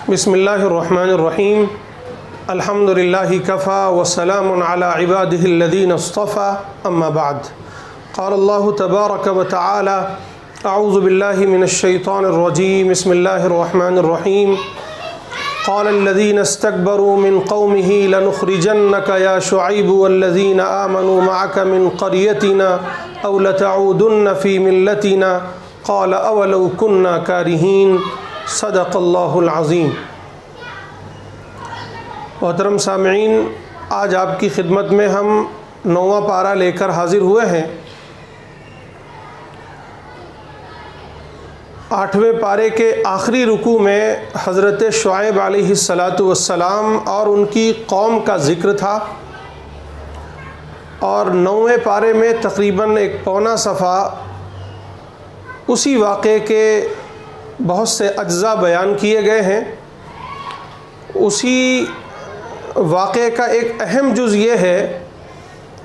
بسم اللہ الرحمن الرحیم الحمد للہ کفا وسلام علی عبادہ الذین اصطفى اما بعد قال اللہ تبارک وتعالی اعوذ باللہ من الشیطان الرجیم بسم اللہ الرحمن الرحیم قال الذین استکبروا من قومه لنخرجنک یا شعیب والذین آمنوا معک من قریتنا او لتعودن فی ملتنا قال اولو كنا کارہین صدق اللہ العظیم۔ محترم سامعین، آج آپ کی خدمت میں ہم 9واں پارہ لے کر حاضر ہوئے ہیں۔ 8ویں پارے کے آخری رکوع میں حضرت شعیب علیہ السلام اور ان کی قوم کا ذکر تھا، اور 9ویں پارے میں تقریباً ایک پونا صفحہ اسی واقعے کے بہت سے اجزاء بیان کیے گئے ہیں۔ اسی واقعے کا ایک اہم جز یہ ہے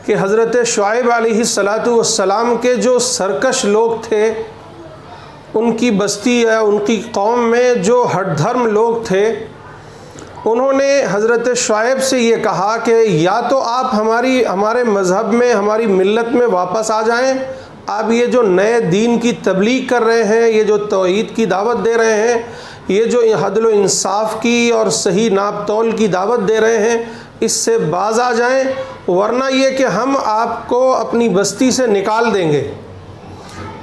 کہ حضرت شعیب علیہ السلام کے جو سرکش لوگ تھے، ان کی بستی یا ان کی قوم میں جو ہٹ دھرم لوگ تھے، انہوں نے حضرت شعیب سے یہ کہا کہ یا تو آپ ہمارے مذہب میں، ہماری ملت میں واپس آ جائیں، آپ یہ جو نئے دین کی تبلیغ کر رہے ہیں، یہ جو توحید کی دعوت دے رہے ہیں، یہ جو عدل و انصاف کی اور صحیح ناپ تول کی دعوت دے رہے ہیں، اس سے باز آ جائیں، ورنہ یہ کہ ہم آپ کو اپنی بستی سے نکال دیں گے۔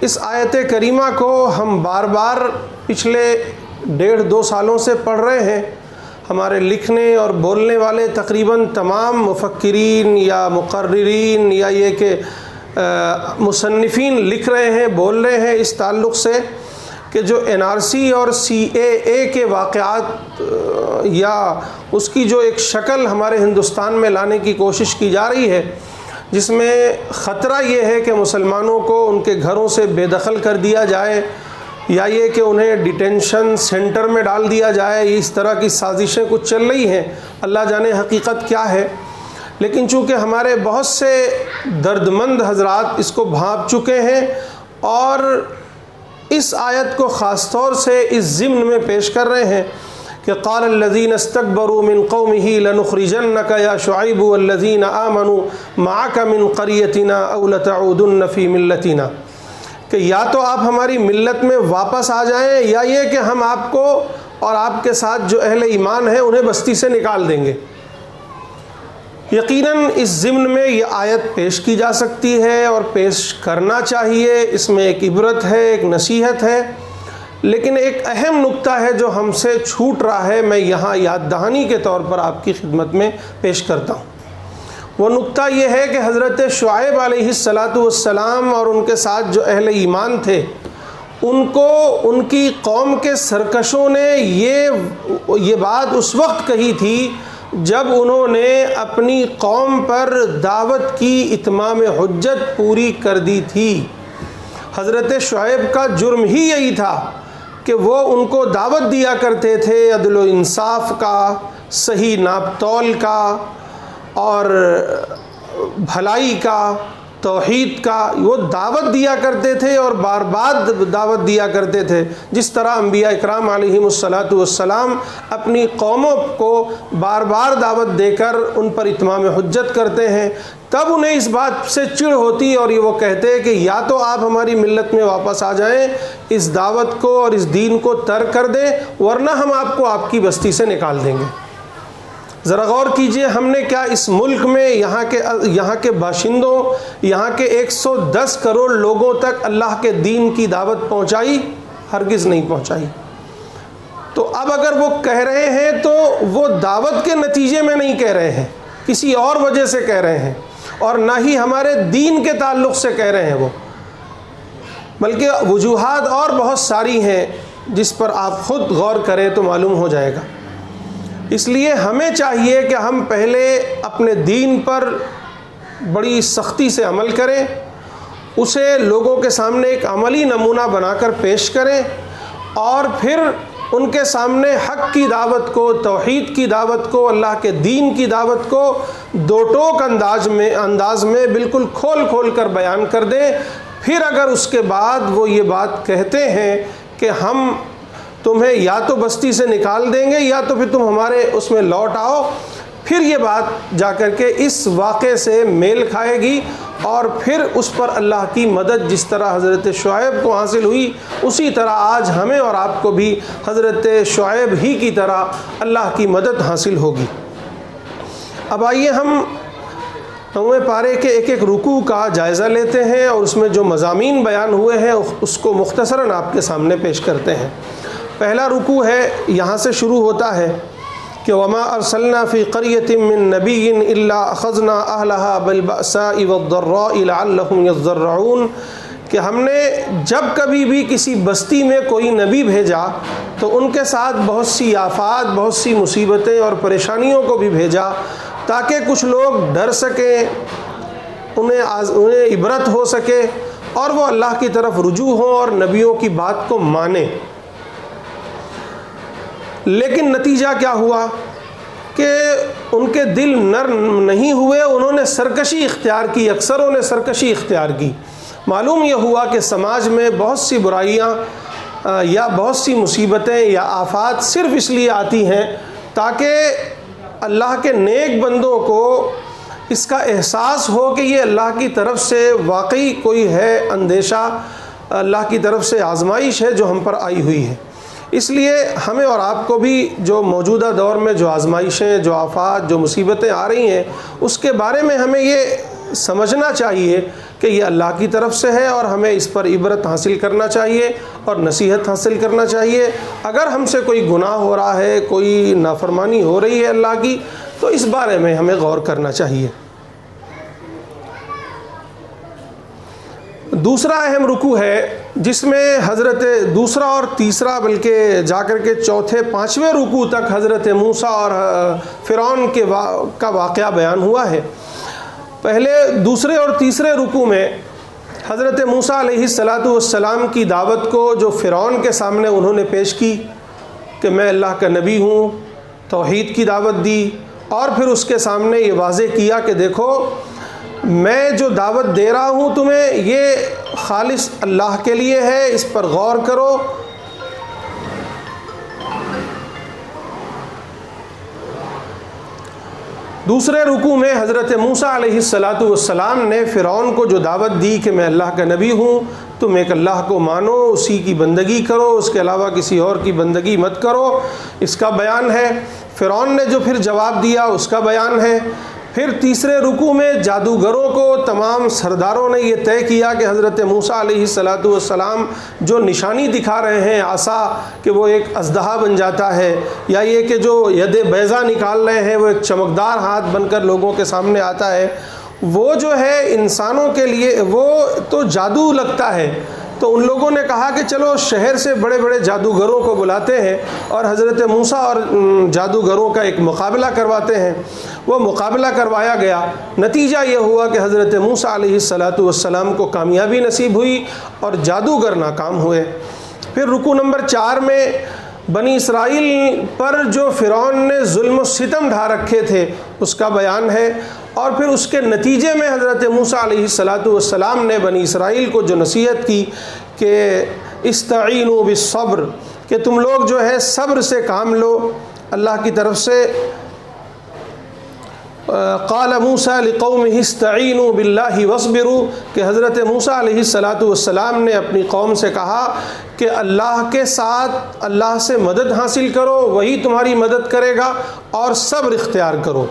اس آیت کریمہ کو ہم بار بار پچھلے 1.5-2 سالوں سے پڑھ رہے ہیں۔ ہمارے لکھنے اور بولنے والے تقریباً تمام مفکرین یا مقررین یا یہ کہ مصنفین لکھ رہے ہیں، بول رہے ہیں اس تعلق سے کہ جو NRC اور CAA کے واقعات یا اس کی جو ایک شکل ہمارے ہندوستان میں لانے کی کوشش کی جا رہی ہے، جس میں خطرہ یہ ہے کہ مسلمانوں کو ان کے گھروں سے بے دخل کر دیا جائے، یا یہ کہ انہیں ڈیٹینشن سینٹر میں ڈال دیا جائے، اس طرح کی سازشیں کچھ چل رہی ہیں۔ اللہ جانے حقیقت کیا ہے، لیکن چونکہ ہمارے بہت سے درد مند حضرات اس کو بھانپ چکے ہیں، اور اس آیت کو خاص طور سے اس ضمن میں پیش کر رہے ہیں کہ قال الذین استکبروا من قومه لنخرجنک یا شعیب والذین آمنوا معک من قریتنا او لتعودن فی ملتنا، کہ یا تو آپ ہماری ملت میں واپس آ جائیں، یا یہ کہ ہم آپ کو اور آپ کے ساتھ جو اہل ایمان ہیں انہیں بستی سے نکال دیں گے۔ یقیناً اس ضمن میں یہ آیت پیش کی جا سکتی ہے اور پیش کرنا چاہیے، اس میں ایک عبرت ہے، ایک نصیحت ہے، لیکن ایک اہم نقطہ ہے جو ہم سے چھوٹ رہا ہے، میں یہاں یاد دہانی کے طور پر آپ کی خدمت میں پیش کرتا ہوں۔ وہ نقطہ یہ ہے کہ حضرت شعیب علیہ السلام اور ان کے ساتھ جو اہل ایمان تھے، ان کو ان کی قوم کے سرکشوں نے یہ بات اس وقت کہی تھی جب انہوں نے اپنی قوم پر دعوت کی اتمام حجت پوری کر دی تھی۔ حضرت شعیب کا جرم ہی یہی تھا کہ وہ ان کو دعوت دیا کرتے تھے عدل و انصاف کا، صحیح ناپ تول کا، اور بھلائی کا، توحید کا، وہ دعوت دیا کرتے تھے اور بار بار دعوت دیا کرتے تھے، جس طرح انبیاء اکرام علیہم السلام اپنی قوموں کو بار بار دعوت دے کر ان پر اتمام حجت کرتے ہیں۔ تب انہیں اس بات سے چڑ ہوتی اور یہ وہ کہتے کہ یا تو آپ ہماری ملت میں واپس آ جائیں، اس دعوت کو اور اس دین کو ترک کر دیں، ورنہ ہم آپ کو آپ کی بستی سے نکال دیں گے۔ ذرا غور کیجئے، ہم نے کیا اس ملک میں یہاں کے باشندوں، یہاں کے 110 کروڑ لوگوں تک اللہ کے دین کی دعوت پہنچائی؟ ہرگز نہیں پہنچائی۔ تو اب اگر وہ کہہ رہے ہیں تو وہ دعوت کے نتیجے میں نہیں کہہ رہے ہیں، کسی اور وجہ سے کہہ رہے ہیں، اور نہ ہی ہمارے دین کے تعلق سے کہہ رہے ہیں وہ، بلکہ وجوہات اور بہت ساری ہیں جس پر آپ خود غور کریں تو معلوم ہو جائے گا۔ اس لیے ہمیں چاہیے کہ ہم پہلے اپنے دین پر بڑی سختی سے عمل کریں، اسے لوگوں کے سامنے ایک عملی نمونہ بنا کر پیش کریں، اور پھر ان کے سامنے حق کی دعوت کو، توحید کی دعوت کو، اللہ کے دین کی دعوت کو دو ٹوک انداز میں بالکل کھول کر بیان کر دیں۔ پھر اگر اس کے بعد وہ یہ بات کہتے ہیں کہ ہم تمہیں یا تو بستی سے نکال دیں گے یا تو پھر تم ہمارے اس میں لوٹ آؤ۔ پھر یہ بات جا کر کے اس واقعے سے میل کھائے گی، اور پھر اس پر اللہ کی مدد جس طرح حضرت شعیب کو حاصل ہوئی اسی طرح آج ہمیں اور آپ کو بھی حضرت شعیب ہی کی طرح اللہ کی مدد حاصل ہوگی۔ اب آئیے ہم 9ویں پارے کے ایک ایک رکوع کا جائزہ لیتے ہیں اور اس میں جو مضامین بیان ہوئے ہیں اس کو مختصراً آپ کے سامنے پیش کرتے ہیں۔ پہلا رکوع ہے، یہاں سے شروع ہوتا ہے کہ وما ارسلنا فی قریۃ من نبی الا اخذنا اہلها بالبأساء والضراء لعلهم یضرعون، کہ ہم نے جب کبھی بھی کسی بستی میں کوئی نبی بھیجا تو ان کے ساتھ بہت سی آفات، بہت سی مصیبتیں اور پریشانیوں کو بھی بھیجا تاکہ کچھ لوگ ڈر سکیں، انہیں عبرت ہو سکے اور وہ اللہ کی طرف رجوع ہوں اور نبیوں کی بات کو مانیں۔ لیکن نتیجہ کیا ہوا کہ ان کے دل نرم نہیں ہوئے، انہوں نے سرکشی اختیار کی، اکثروں نے سرکشی اختیار کی۔ معلوم یہ ہوا کہ سماج میں بہت سی برائیاں یا بہت سی مصیبتیں یا آفات صرف اس لیے آتی ہیں تاکہ اللہ کے نیک بندوں کو اس کا احساس ہو کہ یہ اللہ کی طرف سے واقعی کوئی ہے اندیشہ، اللہ کی طرف سے آزمائش ہے جو ہم پر آئی ہوئی ہے۔ اس لیے ہمیں اور آپ کو بھی جو موجودہ دور میں جو آزمائشیں، جو آفات، جو مصیبتیں آ رہی ہیں اس کے بارے میں ہمیں یہ سمجھنا چاہیے کہ یہ اللہ کی طرف سے ہے اور ہمیں اس پر عبرت حاصل کرنا چاہیے اور نصیحت حاصل کرنا چاہیے۔ اگر ہم سے کوئی گناہ ہو رہا ہے، کوئی نافرمانی ہو رہی ہے اللہ کی، تو اس بارے میں ہمیں غور کرنا چاہیے۔ دوسرا اہم رکوع ہے جس میں حضرت دوسرا اور تیسرا بلکہ جا کر کے چوتھے پانچویں رکوع تک حضرت موسیٰ اور فرعون کا واقعہ بیان ہوا ہے۔ پہلے دوسرے اور تیسرے رکوع میں حضرت موسیٰ علیہ السلام کی دعوت کو جو فرعون کے سامنے انہوں نے پیش کی کہ میں اللہ کا نبی ہوں، توحید کی دعوت دی، اور پھر اس کے سامنے یہ واضح کیا کہ دیکھو میں جو دعوت دے رہا ہوں تمہیں یہ خالص اللہ کے لیے ہے، اس پر غور کرو۔ دوسرے رکوع میں حضرت موسیٰ علیہ السلام نے فرعون کو جو دعوت دی کہ میں اللہ کا نبی ہوں، تم ایک اللہ کو مانو، اسی کی بندگی کرو، اس کے علاوہ کسی اور کی بندگی مت کرو، اس کا بیان ہے۔ فرعون نے جو پھر جواب دیا اس کا بیان ہے۔ پھر تیسرے رکوع میں جادوگروں کو تمام سرداروں نے یہ طے کیا کہ حضرت موسیٰ علیہ السلام جو نشانی دکھا رہے ہیں عصا کہ وہ ایک اژدہا بن جاتا ہے، یا یہ کہ جو ید بیضا نکال رہے ہیں وہ ایک چمکدار ہاتھ بن کر لوگوں کے سامنے آتا ہے، وہ جو ہے انسانوں کے لیے وہ تو جادو لگتا ہے۔ تو ان لوگوں نے کہا کہ چلو شہر سے بڑے بڑے جادوگروں کو بلاتے ہیں اور حضرت موسیٰ اور جادوگروں کا ایک مقابلہ کرواتے ہیں۔ وہ مقابلہ کروایا گیا، نتیجہ یہ ہوا کہ حضرت موسیٰ علیہ السلام کو کامیابی نصیب ہوئی اور جادوگر ناکام ہوئے۔ پھر رکوع نمبر 4 میں بنی اسرائیل پر جو فرعون نے ظلم و ستم ڈھا رکھے تھے اس کا بیان ہے، اور پھر اس کے نتیجے میں حضرت موسیٰ علیہ السلام نے بنی اسرائیل کو جو نصیحت کی کہ استعینوا بالصبر، کہ تم لوگ جو ہے صبر سے کام لو۔ اللہ کی طرف سے قال موسیٰ لقومہ استعینوا باللہ واصبروا، کہ حضرت موسیٰ علیہ السلام نے اپنی قوم سے کہا کہ اللہ کے ساتھ اللہ سے مدد حاصل کرو، وہی تمہاری مدد کرے گا، اور صبر اختیار کرو،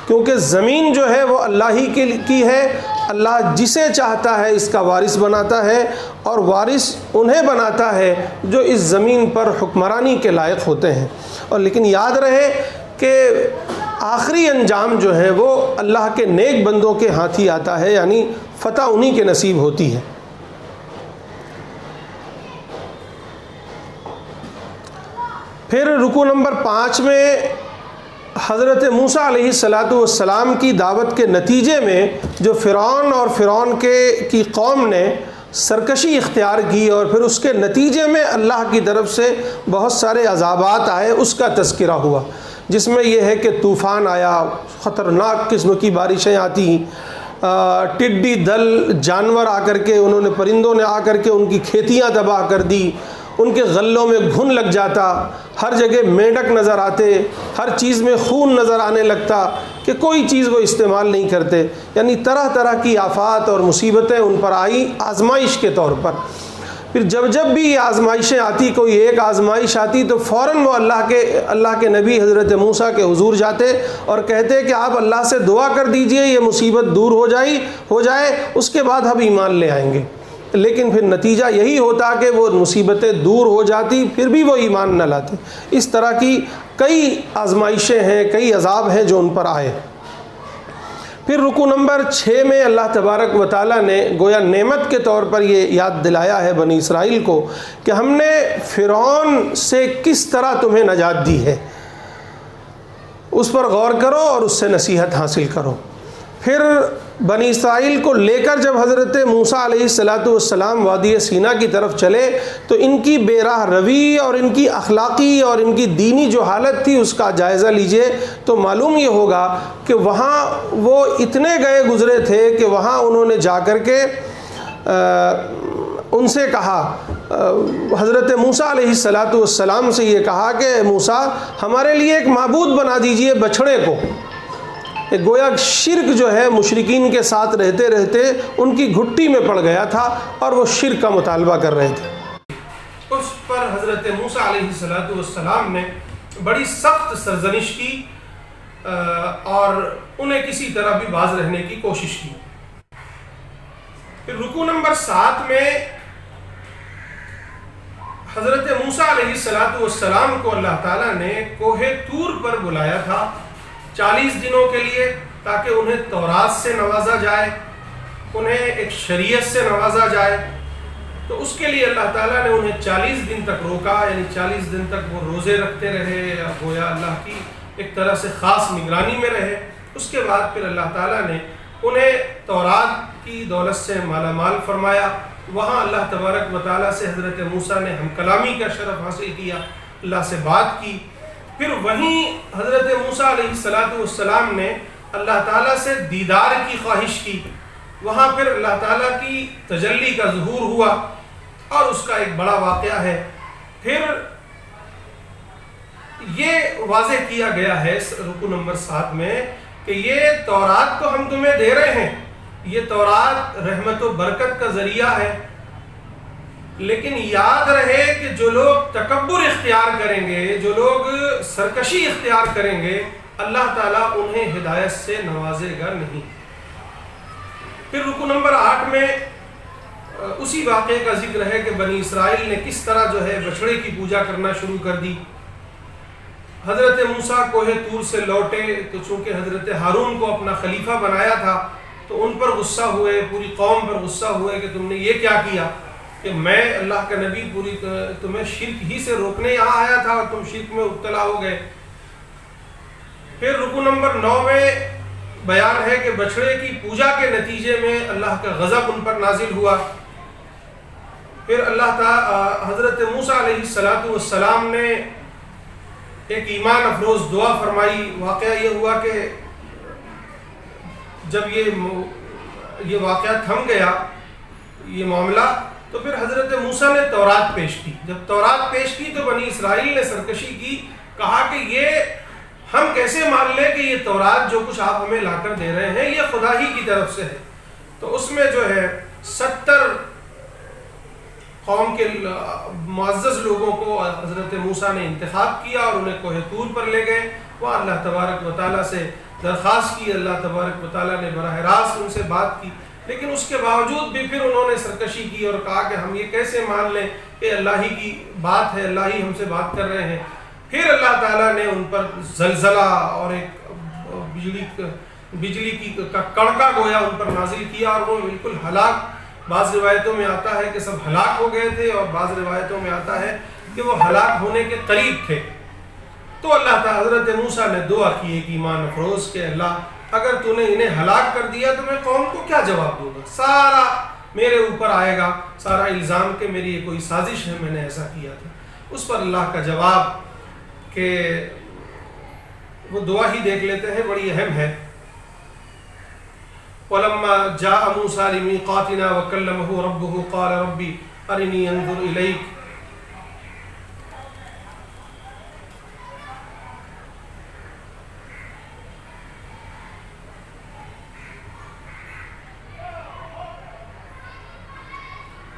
کیونکہ زمین جو ہے وہ اللہ ہی کی ہے۔ اللہ جسے چاہتا ہے اس کا وارث بناتا ہے، اور وارث انہیں بناتا ہے جو اس زمین پر حکمرانی کے لائق ہوتے ہیں۔ اور لیکن یاد رہے کہ آخری انجام جو ہے وہ اللہ کے نیک بندوں کے ہاتھ ہی آتا ہے، یعنی فتح انہی کے نصیب ہوتی ہے۔ پھر رکوع نمبر 5 میں حضرت موسیٰ علیہ السلام کی دعوت کے نتیجے میں جو فرعون اور فرعون کی قوم نے سرکشی اختیار کی اور پھر اس کے نتیجے میں اللہ کی طرف سے بہت سارے عذابات آئے، اس کا تذکرہ ہوا، جس میں یہ ہے کہ طوفان آیا، خطرناک قسم کی بارشیں آتی، ٹڈی دل جانور آ کر کے پرندوں نے آ کر کے ان کی کھیتیاں تباہ کر دی، ان کے غلوں میں گھن لگ جاتا، ہر جگہ مینڈک نظر آتے، ہر چیز میں خون نظر آنے لگتا کہ کوئی چیز وہ استعمال نہیں کرتے. یعنی طرح طرح کی آفات اور مصیبتیں ان پر آئی آزمائش کے طور پر. پھر جب بھی یہ آزمائشیں آتی، کوئی ایک آزمائش آتی تو فوراً وہ اللہ کے نبی حضرت موسیٰ کے حضور جاتے اور کہتے کہ آپ اللہ سے دعا کر دیجئے یہ مصیبت دور ہو جائے، اس کے بعد ہم ایمان لے آئیں گے. لیکن پھر نتیجہ یہی ہوتا کہ وہ مصیبتیں دور ہو جاتی، پھر بھی وہ ایمان نہ لاتے. اس طرح کی کئی آزمائشیں ہیں، کئی عذاب ہیں جو ان پر آئے. پھر رکوع نمبر 6 میں اللہ تبارک و تعالیٰ نے گویا نعمت کے طور پر یہ یاد دلایا ہے بنی اسرائیل کو کہ ہم نے فرعون سے کس طرح تمہیں نجات دی ہے، اس پر غور کرو اور اس سے نصیحت حاصل کرو. پھر بنی اسرائیل کو لے کر جب حضرت موسیٰ علیہ السلام وادی سینا کی طرف چلے تو ان کی بے راہ روی اور ان کی اخلاقی اور ان کی دینی جو حالت تھی اس کا جائزہ لیجئے تو معلوم یہ ہوگا کہ وہاں وہ اتنے گئے گزرے تھے کہ وہاں انہوں نے جا کر کے ان سے کہا، حضرت موسیٰ علیہ السلام سے یہ کہا کہ موسیٰ ہمارے لیے ایک معبود بنا دیجئے بچھڑے کو. گویا شرک جو ہے مشرکین کے ساتھ رہتے رہتے ان کی گھٹی میں پڑ گیا تھا اور وہ شرک کا مطالبہ کر رہے تھے. اس پر حضرت موسیٰ علیہ السلام نے بڑی سخت سرزنش کی اور انہیں کسی طرح بھی باز رہنے کی کوشش کی. پھر رکوع نمبر 7 میں حضرت موسیٰ علیہ السلام کو اللہ تعالیٰ نے کوہ طور پر بلایا تھا 40 دنوں کے لیے تاکہ انہیں تورات سے نوازا جائے، انہیں ایک شریعت سے نوازا جائے. تو اس کے لیے اللہ تعالیٰ نے انہیں 40 دن تک روکا، یعنی 40 دن تک وہ روزے رکھتے رہے یا گویا اللہ کی ایک طرح سے خاص نگرانی میں رہے. اس کے بعد پھر اللہ تعالیٰ نے انہیں تورات کی دولت سے مالا مال فرمایا. وہاں اللہ تبارک و تعالیٰ سے حضرت موسیٰ نے ہم کلامی کا شرف حاصل کیا، اللہ سے بات کی. پھر وہیں حضرت موسیٰ علیہ السلام نے اللہ تعالیٰ سے دیدار کی خواہش کی. وہاں پھر اللہ تعالیٰ کی تجلی کا ظہور ہوا اور اس کا ایک بڑا واقعہ ہے. پھر یہ واضح کیا گیا ہے رکوع نمبر 7 میں کہ یہ تورات تو ہم تمہیں دے رہے ہیں، یہ تورات رحمت و برکت کا ذریعہ ہے، لیکن یاد رہے کہ جو لوگ تکبر اختیار کریں گے، جو لوگ سرکشی اختیار کریں گے، اللہ تعالیٰ انہیں ہدایت سے نوازے گا نہیں. پھر رکوع نمبر 8 میں اسی واقعے کا ذکر ہے کہ بنی اسرائیل نے کس طرح جو ہے بچھڑے کی پوجا کرنا شروع کر دی. حضرت موسیٰ کوہ طور سے لوٹے تو چونکہ حضرت ہارون کو اپنا خلیفہ بنایا تھا تو ان پر غصہ ہوئے، پوری قوم پر غصہ ہوئے کہ تم نے یہ کیا کیا کہ میں اللہ کا نبی پوری تمہیں شرک ہی سے روکنے یہاں آیا تھا اور تم شرک میں مبتلا ہو گئے. پھر رکوع نمبر 9 میں بیان ہے کہ بچھڑے کی پوجا کے نتیجے میں اللہ کا غضب ان پر نازل ہوا. پھر اللہ تعالی حضرت موسیٰ علیہ السلام نے ایک ایمان افروز دعا فرمائی. واقعہ یہ ہوا کہ جب یہ واقعہ تھم گیا یہ معاملہ تو پھر حضرت موسیٰ نے تورات پیش کی. جب تورات پیش کی تو بنی اسرائیل نے سرکشی کی، کہا کہ یہ ہم کیسے مان لیں کہ یہ تورات جو کچھ آپ ہمیں لا کر دے رہے ہیں یہ خدا ہی کی طرف سے ہے. تو اس میں جو ہے 70 قوم کے معزز لوگوں کو حضرت موسیٰ نے انتخاب کیا اور انہیں کوہ طور پر لے گئے. وہاں اللہ تبارک و تعالیٰ سے درخواست کی، اللہ تبارک و تعالیٰ نے براہ راست ان سے بات کی، لیکن اس کے باوجود بھی پھر انہوں نے سرکشی کی اور کہا کہ ہم یہ کیسے مان لیں کہ اللہ ہی کی بات ہے، اللہ ہی ہم سے بات کر رہے ہیں. پھر اللہ تعالیٰ نے ان پر زلزلہ اور ایک بجلی کی کڑکا گویا ان پر نازل کیا اور وہ بالکل ہلاک. بعض روایتوں میں آتا ہے کہ سب ہلاک ہو گئے تھے اور بعض روایتوں میں آتا ہے کہ وہ ہلاک ہونے کے قریب تھے. تو اللہ تعالیٰ حضرت موسیٰ نے دعا کی ایک ایمان افروز کہ اللہ اگر تو نے انہیں ہلاک کر دیا تو میں قوم کو کیا جواب دوں گا، سارا میرے اوپر آئے گا، سارا الزام کہ میری یہ کوئی سازش ہے، میں نے ایسا کیا تھا. اس پر اللہ کا جواب کہ وہ دعا ہی دیکھ لیتے ہیں، بڑی اہم ہے. وَلَمَّا جَاءَ مُوسَىٰ لِمِيقَاتِنَا وَكَلَّمَهُ رَبُّهُ قَالَ رَبِّ أَرِنِي أَنظُرْ إِلَيْكَ.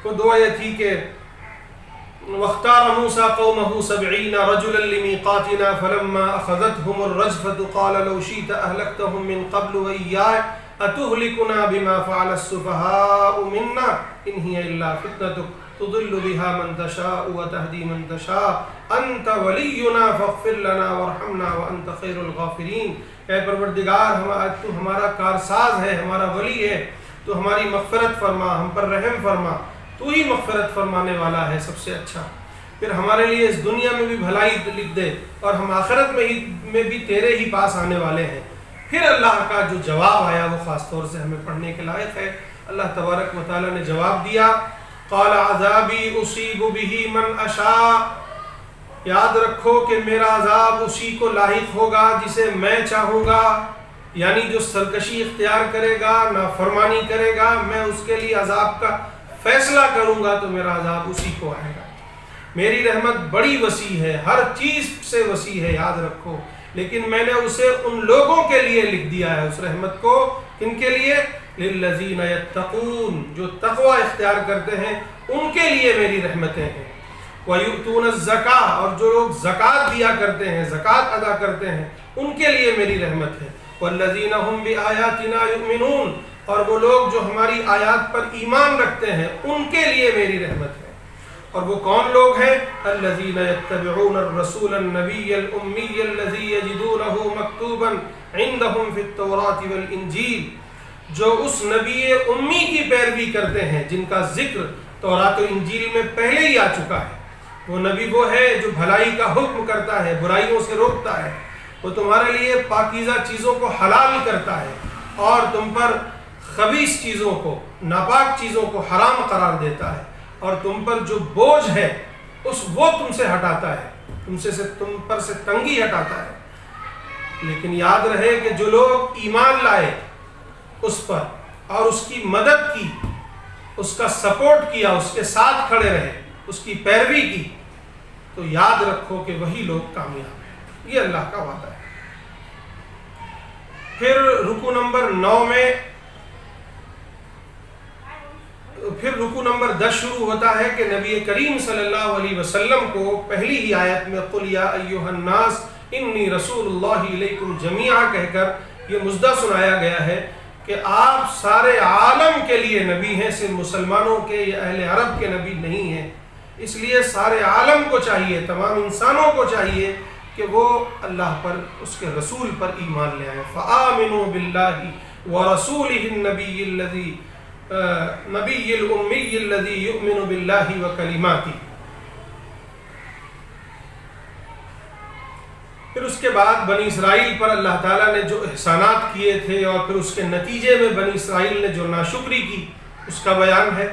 کو دعا یہ تھی کہ واختار موسیٰ قومہ 70 رجلا لمیقاتنا فلما اخذتهم الرجفة قال لو شئت اهلكتهم من قبل وإياي اتهلكنا بما فعل السفهاء منا ان هي الا فتنتك تضل بها من تشاء وتهدي من تشاء انت ولينا فاغفر لنا وارحمنا وانت خير الغافرين۔ اے پروردگار تو ہمارا کارساز ہے، ہمارا ولی ہے، تو ہماری مغفرت فرما، ہم پر رحم فرما، تو ہی مغفرت فرمانے والا ہے سب سے اچھا۔ پھر ہمارے لیے اس دنیا میں بھی بھلائی لکھ دے اور ہم آخرت میں بھی تیرے ہی پاس آنے والے ہیں۔ پھر اللہ کا جو جواب آیا وہ خاص طور سے ہمیں پڑھنے کے لائق ہے۔ اللہ تبارک و تعالیٰ نے جواب دیا، قال عذابی اصیب بہ من اشاء، یاد رکھو کہ میرا عذاب اسی کو لاحق ہوگا جسے میں چاہوں گا، یعنی جو سرکشی اختیار کرے گا، نافرمانی کرے گا، میں اس کے لیے عذاب کا فیصلہ کروں گا تو میرا عذاب اسی کو آئے گا۔ میری رحمت بڑی وسیع ہے، ہر چیز سے وسیع ہے، یاد رکھو، لیکن میں نے اسے ان لوگوں کے لیے لکھ دیا ہے، اس رحمت کو کن کے لیے؟ للذین یتقون، جو تقوی اختیار کرتے ہیں ان کے لیے میری رحمتیں ہیں۔ وَيُؤْتُونَ الزَّكَاةَ، اور جو لوگ زکوٰۃ دیا کرتے ہیں، زکوٰۃ ادا کرتے ہیں، ان کے لیے میری رحمت ہے۔ وَالَّذِينَ هُمْ بِآيَاتِنَا يُؤْمِنُونَ، اور وہ لوگ جو ہماری آیات پر ایمان رکھتے ہیں ان کے لیے میری رحمت ہے۔ اور وہ کون لوگ ہیں؟ الذین یتبعون الرسول النبی الامی الذی یجدونہ مکتوبا عندہم فی التوراۃ والانجیل، جو اس نبی امی کی پیروی کرتے ہیں جن کا ذکر تورات و انجیل میں پہلے ہی آ چکا ہے۔ وہ نبی وہ ہے جو بھلائی کا حکم کرتا ہے، برائیوں سے روکتا ہے، وہ تمہارے لیے پاکیزہ چیزوں کو حلال کرتا ہے اور تم پر خبیث چیزوں کو، ناپاک چیزوں کو حرام قرار دیتا ہے، اور تم پر جو بوجھ ہے وہ تم سے ہٹاتا ہے، تم پر سے تنگی ہٹاتا ہے۔ لیکن یاد رہے کہ جو لوگ ایمان لائے اس پر اور اس کی مدد کی، اس کا سپورٹ کیا، اس کے ساتھ کھڑے رہے، اس کی پیروی کی، تو یاد رکھو کہ وہی لوگ کامیاب ہیں۔ یہ اللہ کا وعدہ ہے۔ پھر رکوع نمبر 9 میں رکوع نمبر 10 شروع ہوتا ہے کہ نبی کریم صلی اللہ علیہ وسلم کو پہلی ہی آیت میں قُلْ يَا أَيُّهَا النَّاسِ إِنِّي رَسُولُ اللَّهِ إِلَيْكُمْ جَمِيعًا کہہ کر یہ مژدہ سنایا گیا ہے کہ آپ سارے عالم کے لیے نبی ہیں، صرف مسلمانوں کے یا اہل عرب کے نبی نہیں ہیں۔ اس لیے سارے عالم کو چاہیے، تمام انسانوں کو چاہیے کہ وہ اللہ پر، اس کے رسول پر ایمان لے آئیں۔ فآمنوا باللہ ورسولہ النبی الذی نبی الامی الذی یؤمن باللہ وکلماتہ۔ پھر اس کے بعد بنی اسرائیل پر اللہ تعالیٰ نے جو احسانات کیے تھے اور پھر اس کے نتیجے میں بنی اسرائیل نے جو ناشکری کی اس کا بیان ہے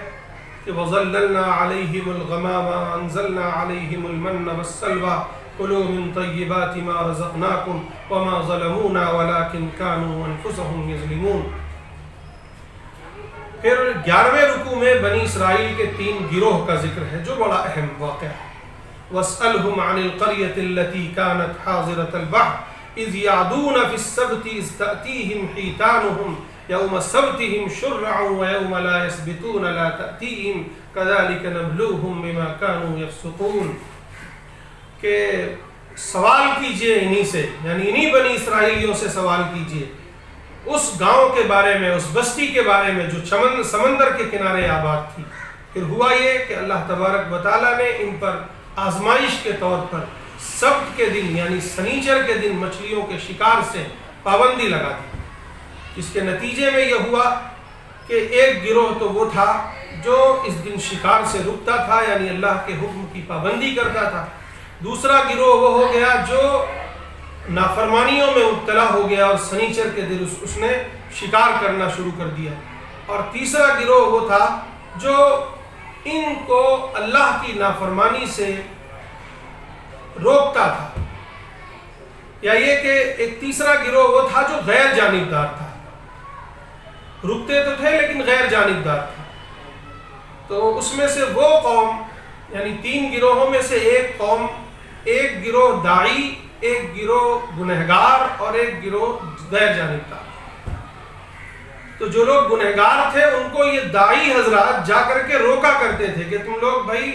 کہ وَظَلَّلْنَا عَلَيْهِمُ الْغَمَامَ وَأَنزَلْنَا عَلَيْهِمُ الْمَنَّ وَالسَّلْوَىٰ كُلُوا مِن طَيِّبَاتِ مَا رَزَقْنَاكُمْ وَمَا ظَلَمُونَا وَلَٰكِن كَانُوا أَنفُسَهُمْ يَظْلِمُونَ۔ پھر 11ویں رکوع میں بنی اسرائیل کے 3 گروہ کا ذکر ہے جو بڑا اہم واقعہ ہے۔ وَاسْأَلْهُمْ عَنِ الْقَرْيَةِ الَّتِي كَانَتْ حَاضِرَةَ الْبَحْرِ إِذْ يَعْدُونَ فِي السَّبْتِ إِذْ تَأْتِيهِمْ حِيتَانُهُمْ يَوْمَ سَبْتِهِمْ شُرَّعًا وَيَوْمَ لَا يَسْبِتُونَ لَا تَأْتِيهِمْ كَذَلِكَ نَبْلُوهُمْ بِمَا كَانُوا يَفْسُقُونَ کہ سوال کیجئے انہی سے، یعنی انہی بنی اسرائیلیوں سے سوال کیجئے اس گاؤں کے بارے میں، اس بستی کے بارے میں جو سمندر کے کنارے آباد تھی۔ پھر ہوا یہ کہ اللہ تبارک و تعالیٰ نے ان پر آزمائش کے طور پر سبت کے دن یعنی سنیچر کے دن مچھلیوں کے شکار سے پابندی لگا دی، جس کے نتیجے میں یہ ہوا کہ ایک گروہ تو وہ تھا جو اس دن شکار سے رکتا تھا، یعنی اللہ کے حکم کی پابندی کرتا تھا۔ دوسرا گروہ وہ ہو گیا جو نافرمانیوں میں مبتلا ہو گیا اور سنیچر کے دن اس نے شکار کرنا شروع کر دیا۔ اور تیسرا گروہ وہ تھا جو ان کو اللہ کی نافرمانی سے روکتا تھا، یا یہ کہ ایک تیسرا گروہ وہ تھا جو غیر جانبدار تھا، رکتے تو تھے لیکن غیر جانبدار تھا۔ تو اس میں سے وہ قوم، یعنی 3 گروہوں میں سے ایک قوم، ایک گروہ داعی، ایک گروہ گنہگار اور ایک گروہ غیر جانبدار۔ تو جو لوگ گنہگار تھے ان کو یہ داعی حضرات جا کر کے روکا کرتے تھے کہ تم لوگ بھائی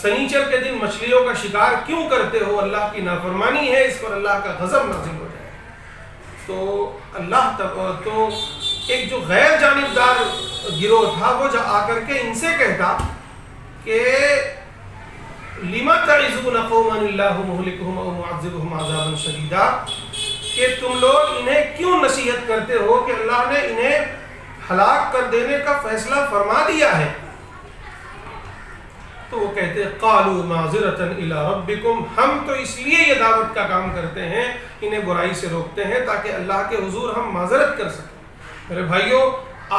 سنیچر کے دن مچھلیوں کا شکار کیوں کرتے ہو، اللہ کی نافرمانی ہے، اس پر اللہ کا غضب نازل ہو جائے۔ تو ایک جو غیر جانبدار گروہ تھا وہ آ کر کے ان سے کہتا کہ لِمَ تَعِظُونَ قَوْمًا اللَّهُ مُهْلِكُهُمْ أَوْ مُعَذِّبُهُمْ عَذَابًا شَدِيدًا، کہ تم لوگ انہیں کیوں نصیحت کرتے ہو کہ اللہ نے انہیں ہلاک کر دینے کا فیصلہ فرما دیا ہے۔ تو وہ کہتے قالوا معذرة إلى ربكم، ہم تو اس لیے یہ دعوت کا کام کرتے ہیں، انہیں برائی سے روکتے ہیں تاکہ اللہ کے حضور ہم معذرت کر سکیں۔ میرے بھائیوں،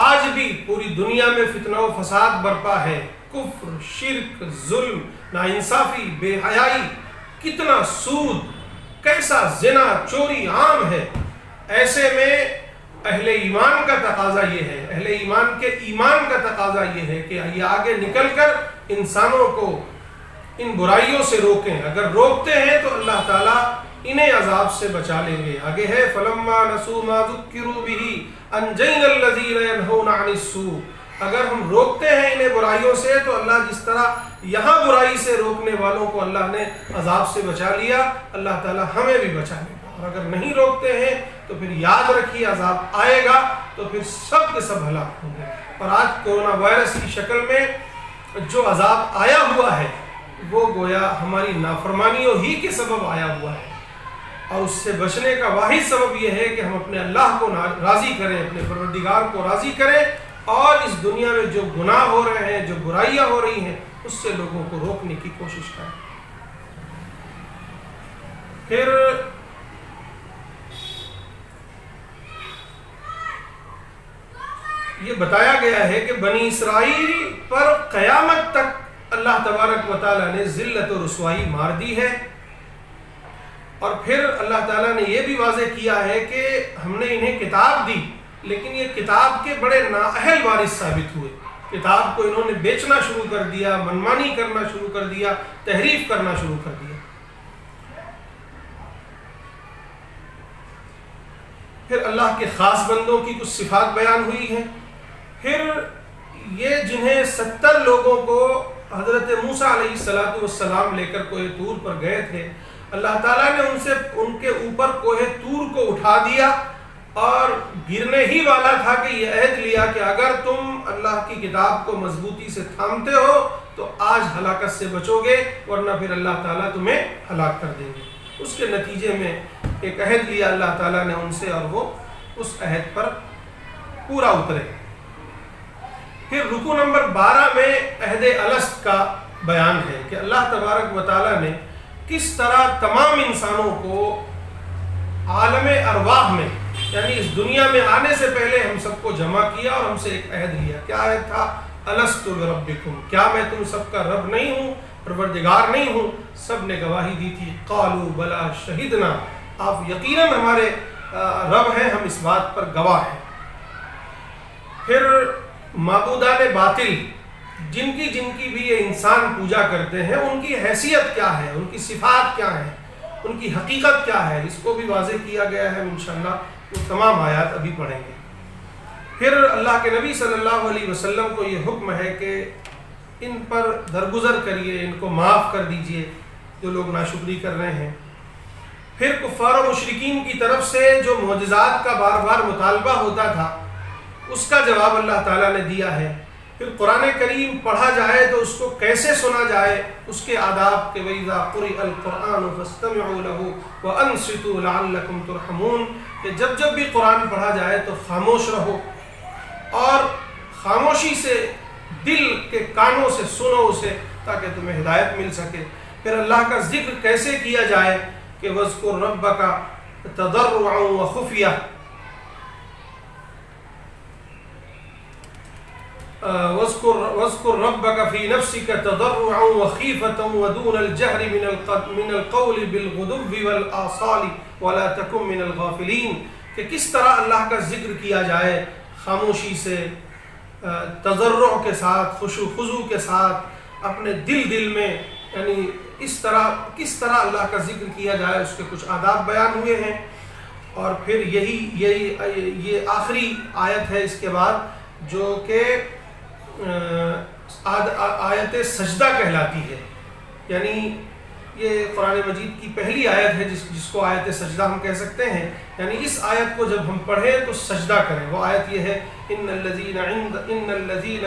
آج بھی پوری دنیا میں فتنہ و فساد برپا ہے، کفر، شرک، ظلم، ناانصافی، بے حیائی، کتنا سود، کیسا زنا، چوری عام ہے۔ ایسے میں اہل ایمان کا تقاضا یہ ہے، اہل ایمان کے ایمان کا تقاضا یہ ہے کہ یہ آگے نکل کر انسانوں کو ان برائیوں سے روکیں۔ اگر روکتے ہیں تو اللہ تعالیٰ انہیں عذاب سے بچا لیں گے۔ آگے ہے فَلَمَّا نَسُوا مَا ذُكِّرُوا بِهِ أَنجَيْنَا الَّذِينَ يَنْهَوْنَ عَنِ السُّوءِ، اگر ہم روکتے ہیں انہیں برائیوں سے تو اللہ جس طرح یہاں برائی سے روکنے والوں کو اللہ نے عذاب سے بچا لیا، اللہ تعالیٰ ہمیں بھی بچا لے گا۔ اور اگر نہیں روکتے ہیں تو پھر یاد رکھیے عذاب آئے گا تو پھر سب کے سب ہلاک ہوں گے۔ اور آج کورونا وائرس کی شکل میں جو عذاب آیا ہوا ہے وہ گویا ہماری نافرمانیوں ہی کے سبب آیا ہوا ہے، اور اس سے بچنے کا واحد سبب یہ ہے کہ ہم اپنے اللہ کو راضی کریں، اپنے پروردگار کو راضی کریں، اور اس دنیا میں جو گناہ ہو رہے ہیں، جو برائیاں ہو رہی ہیں، اس سے لوگوں کو روکنے کی کوشش کریں۔ پھر یہ بتایا گیا ہے کہ بنی اسرائیل پر قیامت تک اللہ تبارک و تعالیٰ نے ذلت و رسوائی مار دی ہے، اور پھر اللہ تعالیٰ نے یہ بھی واضح کیا ہے کہ ہم نے انہیں کتاب دی، لیکن یہ کتاب کے بڑے نااہل وارث ثابت ہوئے۔ کتاب کو انہوں نے بیچنا شروع کر دیا، منمانی کرنا شروع کر دیا، تحریف کرنا شروع کر دیا۔ پھر اللہ کے خاص بندوں کی کچھ صفات بیان ہوئی ہیں۔ پھر یہ جنہیں 70 لوگوں کو حضرت موسیٰ علیہ السلام لے کر کوہ طور پر گئے تھے، اللہ تعالیٰ نے ان کے اوپر کوہ طور کو اٹھا دیا اور گرنے ہی والا تھا کہ یہ عہد لیا کہ اگر تم اللہ کی کتاب کو مضبوطی سے تھامتے ہو تو آج ہلاکت سے بچو گے، ورنہ پھر اللہ تعالیٰ تمہیں ہلاک کر دیں گے۔ اس کے نتیجے میں ایک عہد لیا اللہ تعالیٰ نے ان سے، اور وہ اس عہد پر پورا اترے۔ پھر رکوع نمبر 12 میں عہد الست کا بیان ہے کہ اللہ تبارک و تعالیٰ نے کس طرح تمام انسانوں کو عالم ارواح میں، یعنی اس دنیا میں آنے سے پہلے ہم سب کو جمع کیا اور ہم سے ایک عہد لیا۔ کیا عہد تھا؟ الست بربکم، کیا میں تم سب کا رب نہیں ہوں، پروردگار نہیں ہوں؟ سب نے گواہی دی تھی، قالوا بلا شہدنا، آپ یقیناً ہمارے رب ہیں، ہم اس بات پر گواہ ہیں۔ پھر معبودان باطل جن کی بھی یہ انسان پوجا کرتے ہیں، ان کی حیثیت کیا ہے، ان کی صفات کیا ہیں، ان کی حقیقت کیا ہے، اس کو بھی واضح کیا گیا ہے۔ انشاءاللہ وہ تمام آیات ابھی پڑھیں گے۔ پھر اللہ کے نبی صلی اللہ علیہ وسلم کو یہ حکم ہے کہ ان پر درگزر کریے، ان کو معاف کر دیجئے جو لوگ ناشکری کر رہے ہیں۔ پھر کفار و مشرکین کی طرف سے جو معجزات کا بار بار مطالبہ ہوتا تھا، اس کا جواب اللہ تعالیٰ نے دیا ہے۔ پھر قرآن کریم پڑھا جائے تو اس کو کیسے سنا جائے، اس کے آداب کہ وَإِذَا قُرِئَ الْقُرْآنُ فَاسْتَمِعُوا لَهُ وَأَنصِتُوا لَعَلَّكُمْ تُرْحَمُونَ، کہ جب بھی قرآن پڑھا جائے تو خاموش رہو اور خاموشی سے دل کے کانوں سے سنو اسے تاکہ تمہیں ہدایت مل سکے۔ پھر اللہ کا ذکر کیسے کیا جائے کہ وَاذْكُرْ رَبَّكَ تَضَرُّعًا وَخُفْيَةً، وَاذْكُرْ رَبَّكَ فِي نَفْسِكَ تَضَرُّعًا وَخِيفَةً وَدُونَ الْجَهْرِ مِنَ الْقَوْلِ بِالْغُدُوِّ وَالْآصَالِ وَلَا تَكُن مِّنَ الْغَافِلِينَ، کہ کس طرح اللہ کا ذکر کیا جائے خاموشی سے، تضرع کے ساتھ، خشوع خضوع کے ساتھ، اپنے دل میں، یعنی کس طرح اللہ کا ذکر کیا جائے، اس کے کچھ آداب بیان ہوئے ہیں۔ اور پھر یہ آخری آیت ہے اس کے بعد جو کہ آیت سجدہ کہلاتی ہے، یعنی یہ قرآن مجید کی پہلی آیت ہے جس کو آیت سجدہ ہم کہہ سکتے ہیں، یعنی اس آیت کو جب ہم پڑھیں تو سجدہ کریں۔ وہ آیت یہ ہے ان الذین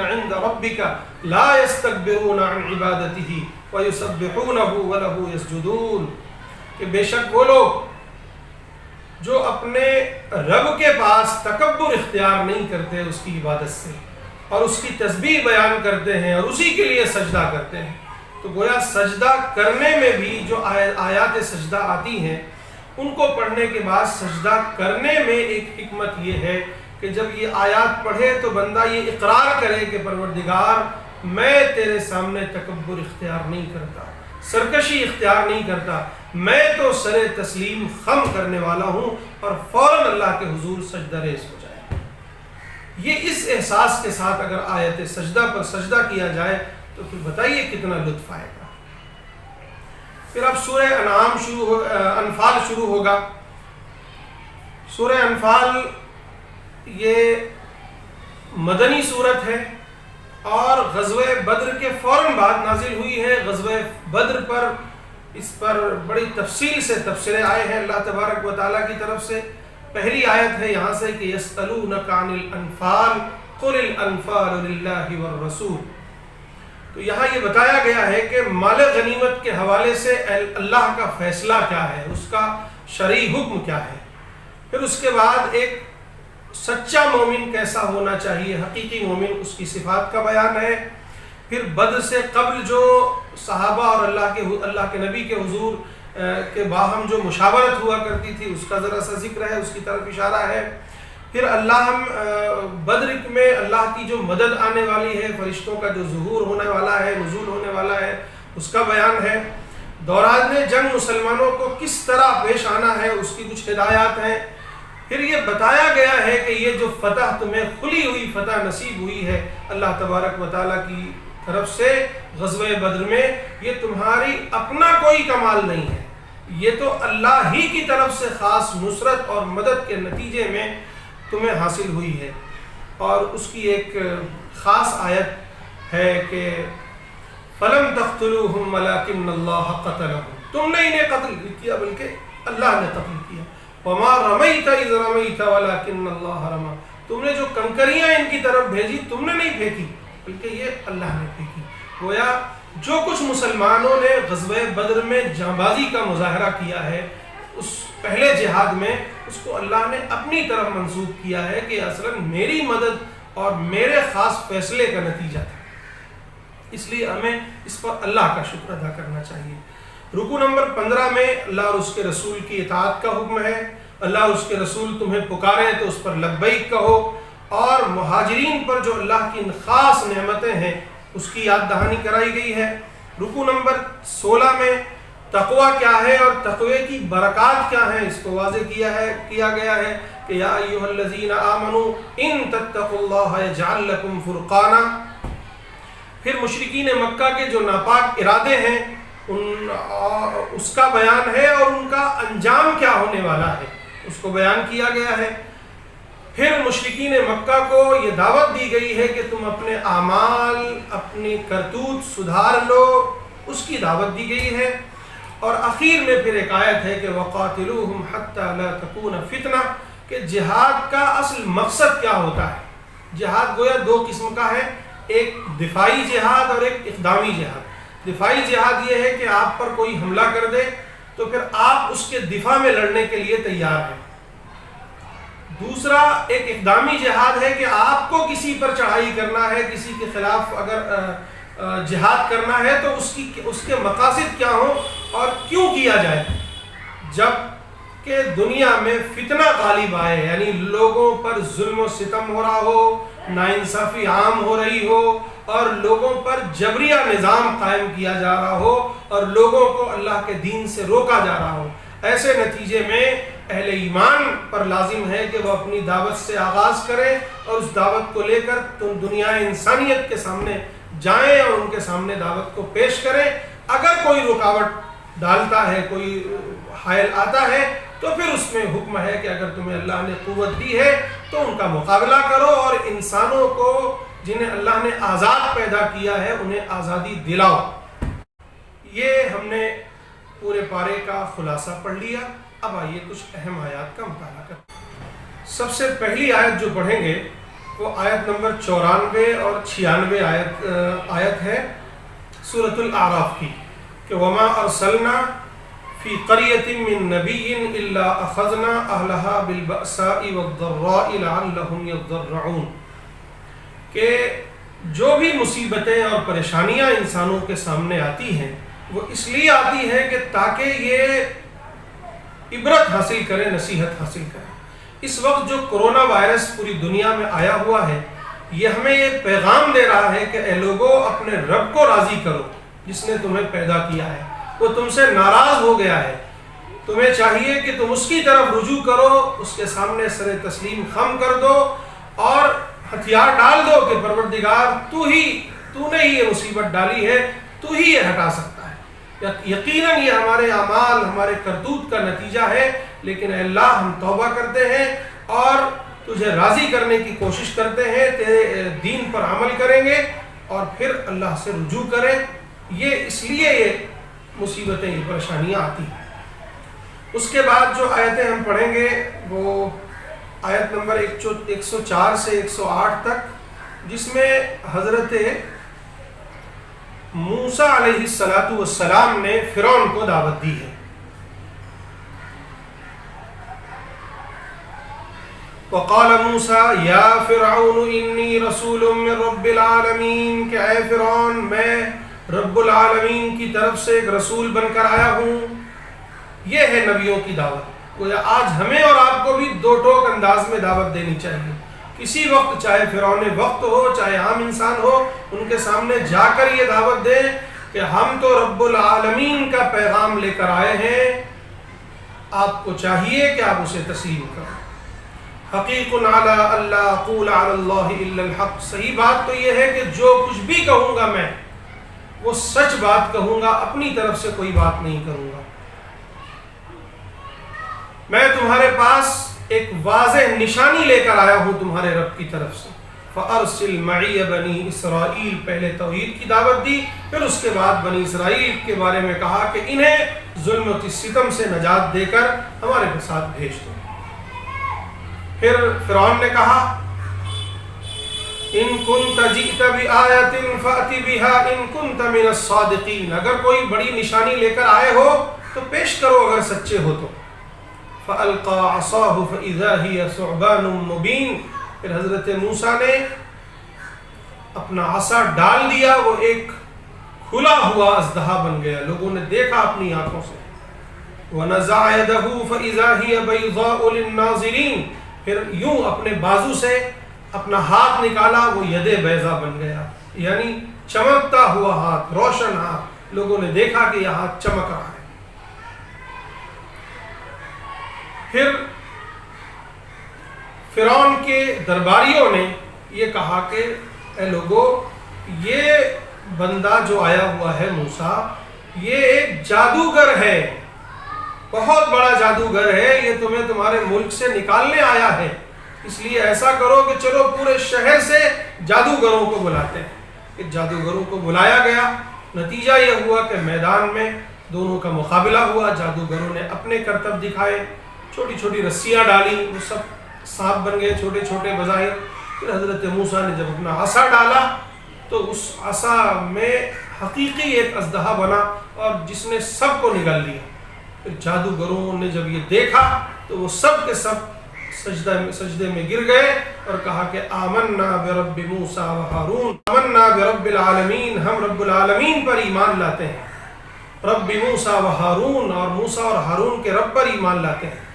عند ربک لا یستکبرون عن عبادتہ ویسبحونہ ولہ یسجدون، کہ بے شک وہ لوگ جو اپنے رب کے پاس تکبر اختیار نہیں کرتے اس کی عبادت سے، اور اس کی تسبیح بیان کرتے ہیں اور اسی کے لیے سجدہ کرتے ہیں۔ تو گویا سجدہ کرنے میں بھی جو آیات سجدہ آتی ہیں ان کو پڑھنے کے بعد سجدہ کرنے میں ایک حکمت یہ ہے کہ جب یہ آیات پڑھے تو بندہ یہ اقرار کرے کہ پروردگار میں تیرے سامنے تکبر اختیار نہیں کرتا، سرکشی اختیار نہیں کرتا، میں تو سر تسلیم خم کرنے والا ہوں، اور فوراً اللہ کے حضور سجدہ ریز ہو جائے۔ یہ اس احساس کے ساتھ اگر آیت سجدہ پر سجدہ کیا جائے تو پھر بتائیے کتنا لطف آئے گا۔ پھر اب سورہ انفال شروع ہوگا۔ سورہ انفال یہ مدنی صورت ہے اور غزوہ بدر کے فوراً بعد نازل ہوئی ہے۔ غزوہ بدر پر اس پر بڑی تفصیل سے تبصرے آئے ہیں اللہ تبارک و تعالیٰ کی طرف سے۔ پہلی آیت ہے یہاں سے کہ یسألونک عن الانفال قل الانفال للہ والرسول۔ تو یہاں یہ بتایا گیا ہے کہ مال غنیمت کے حوالے سے اللہ کا فیصلہ کیا ہے، اس کا شرعی حکم کیا ہے۔ پھر اس کے بعد ایک سچا مومن کیسا ہونا چاہیے، حقیقی مومن، اس کی صفات کا بیان ہے۔ پھر بدر سے قبل جو صحابہ اور اللہ کے نبی کے حضور کے باہم جو مشاورت ہوا کرتی تھی اس کا ذرا سا ذکر ہے، اس کی طرف اشارہ ہے۔ پھر بدر میں اللہ کی جو مدد آنے والی ہے، فرشتوں کا جو ظہور ہونے والا ہے، نزول ہونے والا ہے، اس کا بیان ہے۔ دوران جنگ مسلمانوں کو کس طرح پیش آنا ہے اس کی کچھ ہدایات ہیں۔ پھر یہ بتایا گیا ہے کہ یہ جو فتح تمہیں کھلی ہوئی فتح نصیب ہوئی ہے اللہ تبارک و تعالیٰ کی طرف سے غزوہ بدر میں، یہ تمہاری اپنا کوئی کمال نہیں ہے، یہ تو اللہ ہی کی طرف سے خاص نصرت اور مدد کے نتیجے میں تمہیں حاصل ہوئی ہے۔ اور اس کی ایک خاص آیت ہے کہ فَلَمْ تَقْتُلُوهُمْ وَلَكِنَّ اللَّهَ قَتَلَهُمْ، تم نے انہیں قتل نہیں کیا بلکہ اللہ نے قتل کیا۔ وَمَا رَمَيْتَ إِذْ رَمَيْتَ وَلَكِنَّ اللَّهَ رَمَى، تم نے جو کنکریاں ان کی طرف بھیجی تم نے نہیں پھینکی بلکہ یہ اللہ نے پھینکی۔ گویا جو کچھ مسلمانوں نے غزوہ بدر میں جانبازی کا مظاہرہ کیا ہے اس پہلے جہاد میں، اس کو اللہ نے اپنی طرف منسوب کیا ہے کہ اصلاً میری مدد اور میرے خاص فیصلے کا نتیجہ تھا، اس لیے ہمیں اس پر اللہ کا شکر ادا کرنا چاہیے۔ رکوع نمبر 15 میں اللہ اور اس کے رسول کی اطاعت کا حکم ہے۔ اللہ اور اس کے رسول تمہیں پکارے تو اس پر لبیک کہو، اور مہاجرین پر جو اللہ کی خاص نعمتیں ہیں اس کی یاد دہانی کرائی گئی ہے۔ رکوع نمبر 16 میں تقوی کیا ہے اور تقوی کی برکات کیا ہیں اس کو واضح کیا گیا ہے کہ یا ایھا الذین آمنوا ان تتقوا اللہ یجعل لکم فرقانا۔ پھر مشرکین مکہ کے جو ناپاک ارادے ہیں اس کا بیان ہے اور ان کا انجام کیا ہونے والا ہے اس کو بیان کیا گیا ہے۔ پھر مشرکین مکہ کو یہ دعوت دی گئی ہے کہ تم اپنے اعمال، اپنی کرتوت سدھار لو، اس کی دعوت دی گئی ہے۔ اور اخیر میں پھر ایک آیت ہے کہ وَقَاتِلُوهُمْ حَتَّى لَا تَكُونَ فِتْنَةٌ، کہ جہاد کا اصل مقصد کیا ہوتا ہے۔ جہاد گویا دو قسم کا ہے، ایک دفاعی جہاد اور ایک اقدامی جہاد۔ دفاعی جہاد یہ ہے کہ آپ پر کوئی حملہ کر دے تو پھر آپ اس کے دفاع میں لڑنے کے لیے تیار ہیں۔ دوسرا ایک اقدامی جہاد ہے کہ آپ کو کسی پر چڑھائی کرنا ہے، کسی کے خلاف اگر جہاد کرنا ہے تو اس کے مقاصد کیا ہوں اور کیوں کیا جائے۔ جب کہ دنیا میں فتنہ غالب آئے، یعنی لوگوں پر ظلم و ستم ہو رہا ہو، ناانصافی عام ہو رہی ہو اور لوگوں پر جبریہ نظام قائم کیا جا رہا ہو اور لوگوں کو اللہ کے دین سے روکا جا رہا ہو، ایسے نتیجے میں اہل ایمان پر لازم ہے کہ وہ اپنی دعوت سے آغاز کریں اور اس دعوت کو لے کر دنیا انسانیت کے سامنے جائیں اور ان کے سامنے دعوت کو پیش کریں۔ اگر کوئی رکاوٹ ڈالتا ہے، کوئی حائل آتا ہے تو پھر اس میں حکم ہے کہ اگر تمہیں اللہ نے قوت دی ہے تو ان کا مقابلہ کرو، اور انسانوں کو جنہیں اللہ نے آزاد پیدا کیا ہے انہیں آزادی دلاؤ۔ یہ ہم نے پورے پارے کا خلاصہ پڑھ لیا۔ اب آئیے کچھ اہم آیات کا مطالعہ کرتے ہیں۔ سب سے پہلی آیت جو پڑھیں گے وہ آیت نمبر 94 اور 96 آیت ہے سورۃ الاعراف کی، کہ وما ارسلنا فی قریۃ من نبی الا اخذنا اہلها بالبأساء والضراء لعلهم یضرعون، کہ جو بھی مصیبتیں اور پریشانیاں انسانوں کے سامنے آتی ہیں وہ اس لیے آتی ہے کہ تاکہ یہ عبرت حاصل کرے، نصیحت حاصل کرے۔ اس وقت جو کرونا وائرس پوری دنیا میں آیا ہوا ہے، یہ ہمیں یہ پیغام دے رہا ہے کہ اے لوگوں، اپنے رب کو راضی کرو جس نے تمہیں پیدا کیا ہے، وہ تم سے ناراض ہو گیا ہے، تمہیں چاہیے کہ تم اس کی طرف رجوع کرو، اس کے سامنے سر تسلیم خم کر دو اور ہتھیار ڈال دو کہ پروردگار تو نے ہی یہ مصیبت ڈالی ہے، تو ہی یہ ہٹا سکتا ہے۔ یقیناً یہ ہمارے اعمال، ہمارے کرتوت کا نتیجہ ہے، لیکن اے اللہ ہم توبہ کرتے ہیں اور تجھے راضی کرنے کی کوشش کرتے ہیں، تیرے دین پر عمل کریں گے اور پھر اللہ سے رجوع کریں۔ یہ اس لیے یہ مصیبتیں، یہ پریشانیاں آتی ہیں۔ اس کے بعد جو آیتیں ہم پڑھیں گے وہ آیت نمبر 104 سے 108 تک، جس میں حضرت موسیٰ علیہ السلام نے فرعون کو دعوت دی ہے۔ وقال موسیٰ یا فرعون انی رسول من رب العالمین، کہ اے فرعون میں رب العالمین کی طرف سے ایک رسول بن کر آیا ہوں۔ یہ ہے نبیوں کی دعوت۔ آج ہمیں اور آپ کو بھی دو ٹوک انداز میں دعوت دینی چاہیے۔ کسی وقت، چاہے فرعون وقت ہو چاہے عام انسان ہو، ان کے سامنے جا کر یہ دعوت دیں کہ ہم تو رب العالمین کا پیغام لے کر آئے ہیں، آپ کو چاہیے کہ آپ اسے تسلیم کریں۔ حقیق علی اللہ اقول علی اللہ الا الحق، صحیح بات تو یہ ہے کہ جو کچھ بھی کہوں گا میں وہ سچ بات کہوں گا، اپنی طرف سے کوئی بات نہیں کروں گا۔ میں تمہارے پاس ایک واضح نشانی لے کر آیا ہوں تمہارے رب کی طرف سے۔ فَأَرْسِلْ مَعِيَ بَنِي اسرائیل، پہلے توحید کی دعوت دی، پھر اس کے بعد بنی اسرائیل کے بارے میں کہا کہ انہیں ظلم و ستم سے نجات دے کر ہمارے ساتھ بھیج دو۔ پھر فرعون نے کہا ان كنت جئت بآیة فأت بها ان كنت من الصادقین، اگر کوئی بڑی نشانی لے کر آئے ہو تو پیش کرو اگر سچے ہو تو۔ فَأَلْقَى عَصَاهُ فَإِذَا هِيَ ثُعْبَانٌ مُبِينٌ، پھر حضرت موسیٰ نے اپنا عصا ڈال دیا، وہ ایک کھلا ہوا اژدہا بن گیا، لوگوں نے دیکھا اپنی آنکھوں سے۔ وَنَزَعَ يَدَهُ فَإِذَا هِيَ بَيْضَاءُ لِلنَّاظِرِينَ، پھر یوں اپنے بازو سے اپنا ہاتھ نکالا، وہ ید بیضا بن گیا، یعنی چمکتا ہوا ہاتھ، روشن ہاتھ، لوگوں نے دیکھا کہ یہ ہاتھ چمک رہا ہے۔ پھر فرعون کے درباریوں نے یہ کہا کہ اے لوگوں، یہ بندہ جو آیا ہوا ہے موسیٰ، یہ ایک جادوگر ہے، بہت بڑا جادوگر ہے، یہ تمہیں تمہارے ملک سے نکالنے آیا ہے، اس لیے ایسا کرو کہ چلو پورے شہر سے جادوگروں کو بلاتے ہیں۔ کہ جادوگروں کو بلایا گیا، نتیجہ یہ ہوا کہ میدان میں دونوں کا مقابلہ ہوا، جادوگروں نے اپنے کرتب دکھائے، چھوٹی چھوٹی رسیاں ڈالی، وہ سب سانپ بن گئے چھوٹے چھوٹے بظاہر۔ پھر حضرت موسیٰ نے جب اپنا عصا ڈالا تو اس عصا میں حقیقی ایک اژدہا بنا اور جس نے سب کو نگل لیا۔ پھر جادوگروں نے جب یہ دیکھا تو وہ سب کے سب سجدے میں گر گئے اور کہا کہ آمنا برب موسیٰ و ہارون، آمنا برب العالمین، ہم رب العالمین پر ایمان لاتے ہیں، رب موسیٰ و ہارون، اور موسیٰ اور ہارون کے رب پر ایمان لاتے ہیں۔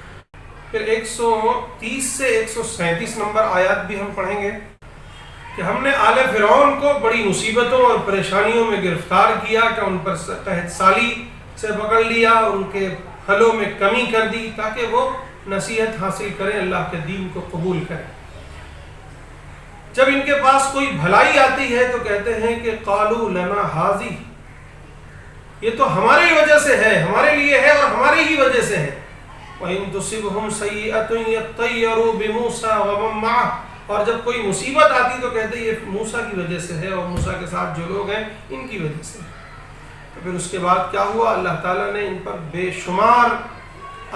پھر 130 سے 137 نمبر آیات بھی ہم پڑھیں گے کہ ہم نے آل فرعون کو بڑی مصیبتوں اور پریشانیوں میں گرفتار کیا، کہ ان پر قحط سالی سے پکڑ لیا، ان کے پھلوں میں کمی کر دی تاکہ وہ نصیحت حاصل کریں، اللہ کے دین کو قبول کریں۔ جب ان کے پاس کوئی بھلائی آتی ہے تو کہتے ہیں کہ قالوا لنا ھذی، یہ تو ہماری وجہ سے ہے، ہمارے لیے ہے اور ہماری ہی وجہ سے ہے۔ وَإِن تُصِبْهُمْ سَيِّئَةٌ يَطَّيَّرُوا بِمُوسَىٰ وَمَن مَّعَهُ، اور جب کوئی مصیبت آتی تو کہتے یہ موسیٰ کی وجہ سے ہے اور موسیٰ کے ساتھ جو لوگ ہیں ان کی وجہ سے۔ تو پھر اس کے بعد کیا ہوا؟ اللہ تعالیٰ نے ان پر بے شمار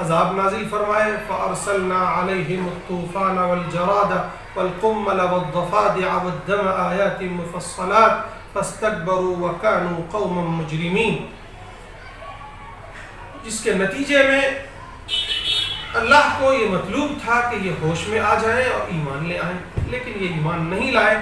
عذاب نازل فرمائے۔ فَأَرْسَلْنَا عَلَيْهِمُ الطُّوفَانَ وَالْجَرَادَ وَالْقُمَّلَ وَالضَّفَادِعَ وَالدَّمَ آيَاتٍ مُفَصَّلَاتٍ فَاسْتَكْبَرُوا وَكَانُوا قَوْمًا مُجْرِمِينَ، جس کے نتیجے میں اللہ کو یہ مطلوب تھا کہ یہ ہوش میں آ جائیں اور ایمان لے آئیں، لیکن یہ ایمان نہیں لائے۔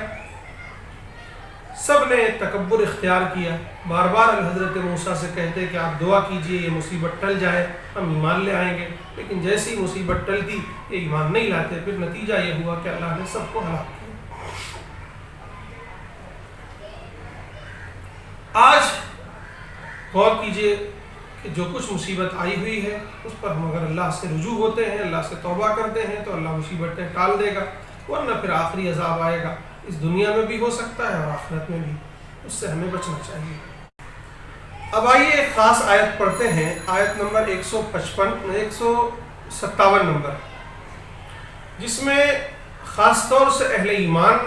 سب نے تکبر اختیار کیا، بار بار حضرت موسیٰ سے کہتے کہ آپ دعا کیجئے یہ مصیبت ٹل جائے، ہم ایمان لے آئیں گے، لیکن جیسی مصیبت ٹلتی یہ ایمان نہیں لاتے۔ پھر نتیجہ یہ ہوا کہ اللہ نے سب کو ہلاک کیا۔ آج غور کیجئے کہ جو کچھ مصیبت آئی ہوئی ہے اس پر ہم اگر اللہ سے رجوع ہوتے ہیں، اللہ سے توبہ کرتے ہیں تو اللہ مصیبتیں ٹال دے گا، ورنہ پھر آخری عذاب آئے گا، اس دنیا میں بھی ہو سکتا ہے اور آخرت میں بھی، اس سے ہمیں بچنا چاہیے۔ اب آئیے ایک خاص آیت پڑھتے ہیں، آیت نمبر 157 نمبر، جس میں خاص طور سے اہل ایمان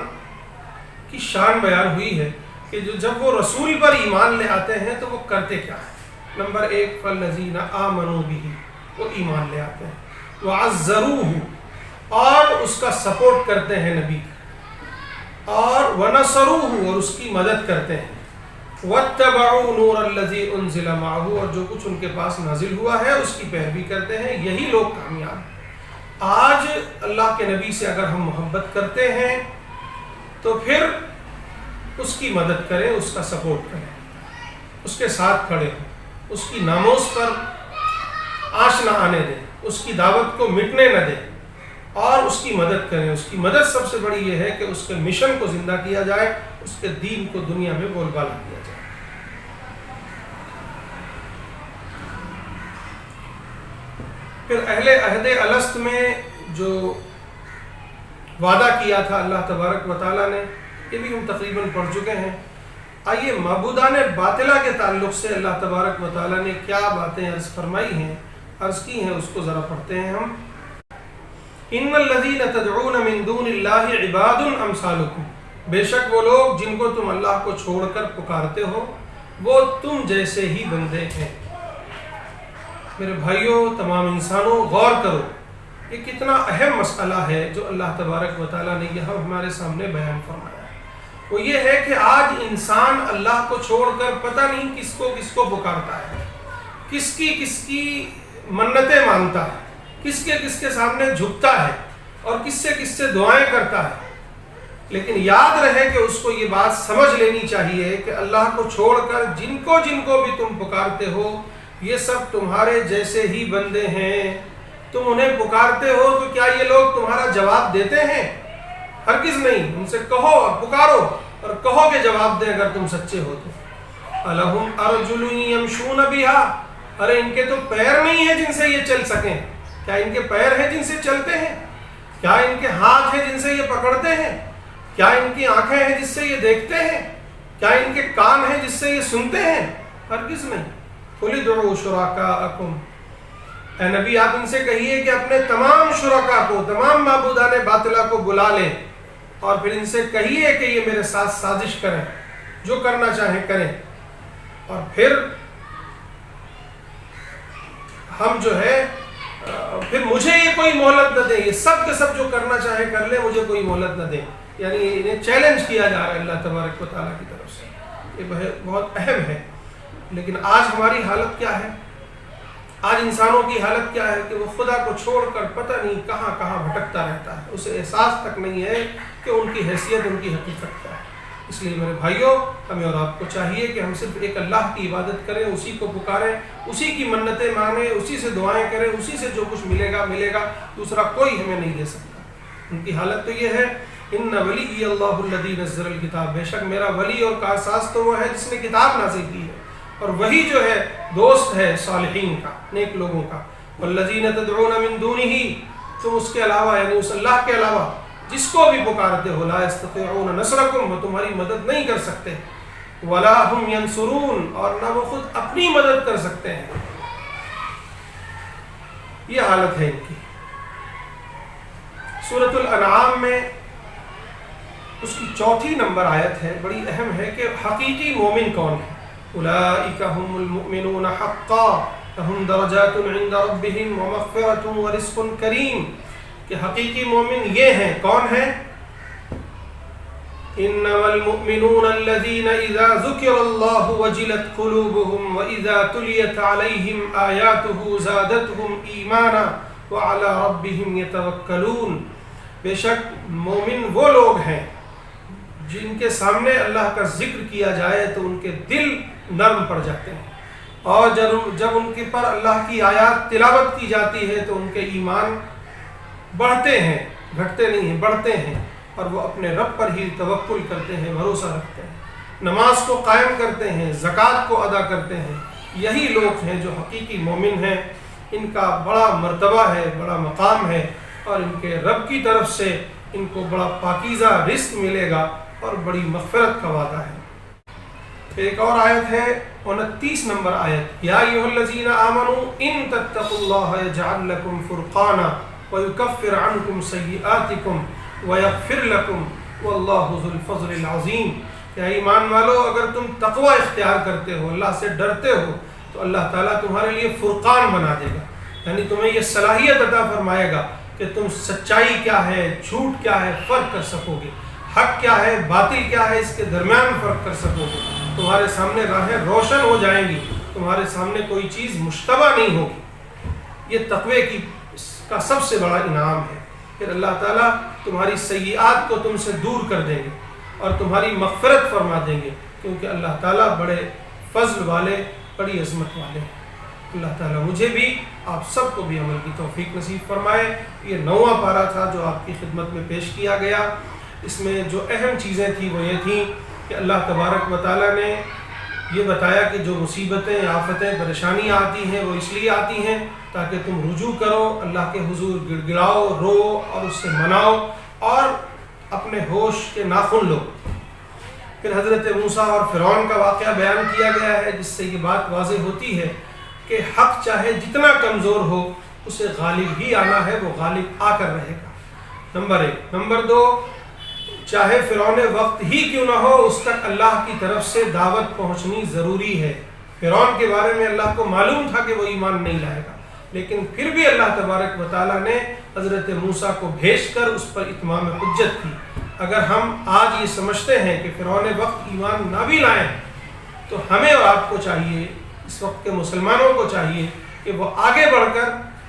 کی شان بیان ہوئی ہے کہ جب وہ رسول پر ایمان لے آتے ہیں تو وہ کرتے کیا ہیں۔ نمبر 1، فَالَّذِينَ آمَنُوا بِهِ، وہ ایمان لے آتے ہیں، وَعَزَّرُوهُ، اور اس کا سپورٹ کرتے ہیں نبی کا، اور وَنَصَرُوهُ، اور اس کی مدد کرتے ہیں، وَاتَّبَعُوا نُورَ الَّذِي أُنزِلَ مَعَهُ، اور جو کچھ ان کے پاس نازل ہوا ہے اس کی پیروی کرتے ہیں، یہی لوگ کامیاب ہیں۔ آج اللہ کے نبی سے اگر ہم محبت کرتے ہیں تو پھر اس کی مدد کریں، اس کا سپورٹ کریں، اس کے ساتھ کھڑے ہوں، اس کی ناموس پر آنچ نہ آنے دیں، اس کی دعوت کو مٹنے نہ دیں، اور اس کی مدد کریں۔ اس کی مدد سب سے بڑی یہ ہے کہ اس کے مشن کو زندہ کیا جائے، اس کے دین کو دنیا میں بول بالا کیا جائے۔ پھر اہل عہد الست میں جو وعدہ کیا تھا اللہ تبارک و تعالیٰ نے، یہ بھی ہم تقریباً پڑھ چکے ہیں۔ آئیے معبودان باطلہ کے تعلق سے اللہ تبارک و تعالیٰ نے کیا باتیں عرض فرمائی ہیں، عرض کی ہیں، اس کو ذرا پڑھتے ہیں ہم۔ ان الذین تدعون من دون اللہ عباد امثالکم، بے شک وہ لوگ جن کو تم اللہ کو چھوڑ کر پکارتے ہو وہ تم جیسے ہی بندے ہیں۔ میرے بھائیوں، تمام انسانوں، غور کرو، یہ کتنا اہم مسئلہ ہے جو اللہ تبارک و تعالیٰ نے یہاں ہمارے سامنے بیان فرمایا۔ وہ یہ ہے کہ آج انسان اللہ کو چھوڑ کر پتہ نہیں کس کو پکارتا ہے، کس کی منتیں مانگتا ہے، کس کے سامنے جھکتا ہے، اور کس سے دعائیں کرتا ہے۔ لیکن یاد رہے کہ اس کو یہ بات سمجھ لینی چاہیے کہ اللہ کو چھوڑ کر جن کو بھی تم پکارتے ہو یہ سب تمہارے جیسے ہی بندے ہیں۔ تم انہیں پکارتے ہو تو کیا یہ لوگ تمہارا جواب دیتے ہیں؟ ہرگز نہیں۔ ان سے کہو اور پکارو اور کہو کہ جواب دیں اگر تم سچے ہو تو۔ الہم ارجل یمشون بہا، ارے ان کے تو پیر نہیں ہیں جن سے یہ چل سکیں۔ کیا ان کے پیر ہیں جن سے چلتے ہیں؟ کیا ان کے ہاتھ ہیں جن سے یہ پکڑتے ہیں؟ کیا ان کی آنکھیں ہیں جس سے یہ دیکھتے ہیں؟ کیا ان کے کان ہیں جس سے یہ سنتے ہیں؟ ہرگز نہیں۔ قل ادعوا شرکاءکم، اے نبی آپ ان سے کہیے کہ اپنے تمام شرکاء کو، تمام معبودان باطلہ کو بلا لیں، اور پھر ان سے کہیے کہ یہ میرے ساتھ سازش کریں، جو کرنا چاہیں کریں، اور پھر ہم جو ہے پھر مجھے یہ کوئی مہلت نہ دیں، یہ سب کے سب جو کرنا چاہیں کر لیں، مجھے کوئی مہلت نہ دیں۔ یعنی انہیں چیلنج کیا جا رہا ہے اللہ تبارک و تعالیٰ کی طرف سے۔ یہ بہت اہم ہے۔ لیکن آج ہماری حالت کیا ہے؟ آج انسانوں کی حالت کیا ہے کہ وہ خدا کو چھوڑ کر پتہ نہیں کہاں کہاں بھٹکتا رہتا ہے، اسے احساس تک نہیں ہے کہ ان کی حیثیت، ان کی حقیقت کیا ہے۔ اس لیے میرے بھائیوں، ہمیں اور آپ کو چاہیے کہ ہم صرف ایک اللہ کی عبادت کریں، اسی کو پکاریں، اسی کی منتیں مانیں، اسی سے دعائیں کریں، اسی سے جو کچھ ملے گا، دوسرا کوئی ہمیں نہیں دے سکتا۔ ان کی حالت تو یہ ہے، ان ولی اللہ الذی نزل الکتاب، بے شک میرا ولی اور کارساز تو وہ ہے جس نے کتاب نازل کی ہے، اور وہی جو ہے دوست ہے صالحین کا، نیک لوگوں کا۔ والذین تدعون من دونہ، تم اس کے علاوہ یعنی اس اللہ کے علاوہ جس کو بھی پکارتے ہو، لا یستطیعون نصرکم، وہ تمہاری مدد نہیں کر سکتے، ولا ہم ینصرون، اور نہ وہ خود اپنی مدد کر سکتے ہیں۔ یہ حالت ہے ان کی۔ سورۃ الانعام میں اس کی 4 نمبر آیت ہے، بڑی اہم ہے کہ حقیقی مومن کون ہے۔ اولئک هم المؤمنون حقا لهم درجات عند ربهم ومغفرۃ ورزق کریم، کہ حقیقی مومن یہ ہیں، کون ہیں؟ انما المؤمنون الذين اذا ذكر الله وجلت قلوبهم واذا تليت عليهم آياته زادتهم ایمانا وعلى ربهم يتوکلون، بے شک مومن وہ لوگ ہیں جن کے سامنے اللہ کا ذکر کیا جائے تو ان کے دل نرم پڑ جاتے ہیں، اور جب ان کے پر اللہ کی آیات تلاوت کی جاتی ہے تو ان کے ایمان بڑھتے ہیں، گھٹتے نہیں ہیں، بڑھتے ہیں، اور وہ اپنے رب پر ہی توکل کرتے ہیں، بھروسہ رکھتے ہیں، نماز کو قائم کرتے ہیں، زکوٰۃ کو ادا کرتے ہیں۔ یہی لوگ ہیں جو حقیقی مومن ہیں، ان کا بڑا مرتبہ ہے، بڑا مقام ہے، اور ان کے رب کی طرف سے ان کو بڑا پاکیزہ رزق ملے گا اور بڑی مغفرت کا وعدہ ہے۔ ایک اور آیت ہے 29 نمبر آیت، یا ایھا الذین آمنوا ان تتقوا اللہ یجعل لکم فرقانا ویکفر عنکم سیئاتکم ویغفر لکم واللہ ذو الفضل العظیم، کہ ایمان والو اگر تم تقوی اختیار کرتے ہو، اللہ سے ڈرتے ہو، تو اللہ تعالیٰ تمہارے لیے فرقان بنا دے گا، یعنی تمہیں یہ صلاحیت عطا فرمائے گا کہ تم سچائی کیا ہے، جھوٹ کیا ہے فرق کر سکو گے، حق کیا ہے، باطل کیا ہے، اس کے درمیان فرق کر سکو گے، تمہارے سامنے راہیں روشن ہو جائیں گی، تمہارے سامنے کوئی چیز مشتبہ نہیں ہوگی۔ یہ تقوی کا سب سے بڑا انعام ہے۔ پھر اللہ تعالیٰ تمہاری سیئات کو تم سے دور کر دیں گے اور تمہاری مغفرت فرما دیں گے، کیونکہ اللہ تعالیٰ بڑے فضل والے، بڑی عظمت والے ہیں۔ اللہ تعالیٰ مجھے بھی، آپ سب کو بھی عمل کی توفیق نصیب فرمائے۔ یہ 9واں پارہ تھا جو آپ کی خدمت میں پیش کیا گیا۔ اس میں جو اہم چیزیں تھیں وہ یہ تھیں کہ اللہ تبارک و تعالیٰ نے یہ بتایا کہ جو مصیبتیں، آفتیں، پریشانیاں آتی ہیں وہ اس لیے آتی ہیں تاکہ تم رجوع کرو، اللہ کے حضور گڑ گڑاؤ، رو اور اس سے مناؤ اور اپنے ہوش کے ناخن لو۔ پھر حضرت موسیٰ اور فرعون کا واقعہ بیان کیا گیا ہے، جس سے یہ بات واضح ہوتی ہے کہ حق چاہے جتنا کمزور ہو اسے غالب ہی آنا ہے، وہ غالب آ کر رہے گا، نمبر 1۔ نمبر 2، چاہے فرعون وقت ہی کیوں نہ ہو، اس تک اللہ کی طرف سے دعوت پہنچنی ضروری ہے۔ فرعون کے بارے میں اللہ کو معلوم تھا کہ وہ ایمان نہیں لائے گا، لیکن پھر بھی اللہ تبارک و تعالیٰ نے حضرت موسیٰ کو بھیج کر اس پر اتمام حجت کی۔ اگر ہم آج یہ سمجھتے ہیں کہ فرعون وقت ایمان نہ بھی لائیں، تو ہمیں اور آپ کو چاہیے، اس وقت کے مسلمانوں کو چاہیے کہ وہ آگے بڑھ کر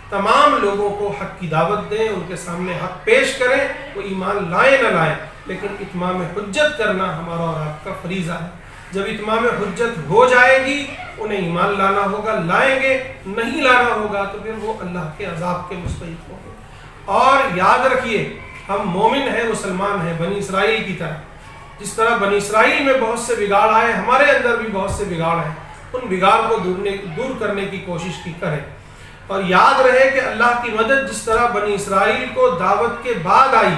تمام لوگوں کو حق کی دعوت دیں، ان کے سامنے حق پیش کریں، وہ ایمان لائیں نہ لائیں، لیکن اتمام حجت کرنا ہمارا اور آپ کا فریضہ ہے۔ جب اتمام حجت ہو جائے گی، انہیں ایمان لانا ہوگا، لائیں گے، نہیں لانا ہوگا تو پھر وہ اللہ کے عذاب کے مستحق ہوں گے۔ اور یاد رکھیے، ہم مومن ہیں، مسلمان ہیں، بنی اسرائیل کی طرح۔ جس طرح بنی اسرائیل میں بہت سے بگاڑ آئے، ہمارے اندر بھی بہت سے بگاڑ ہیں، ان بگاڑ کو دور کرنے کی کوشش کی کریں۔ اور یاد رہے کہ اللہ کی مدد جس طرح بنی اسرائیل کو دعوت کے بعد آئی،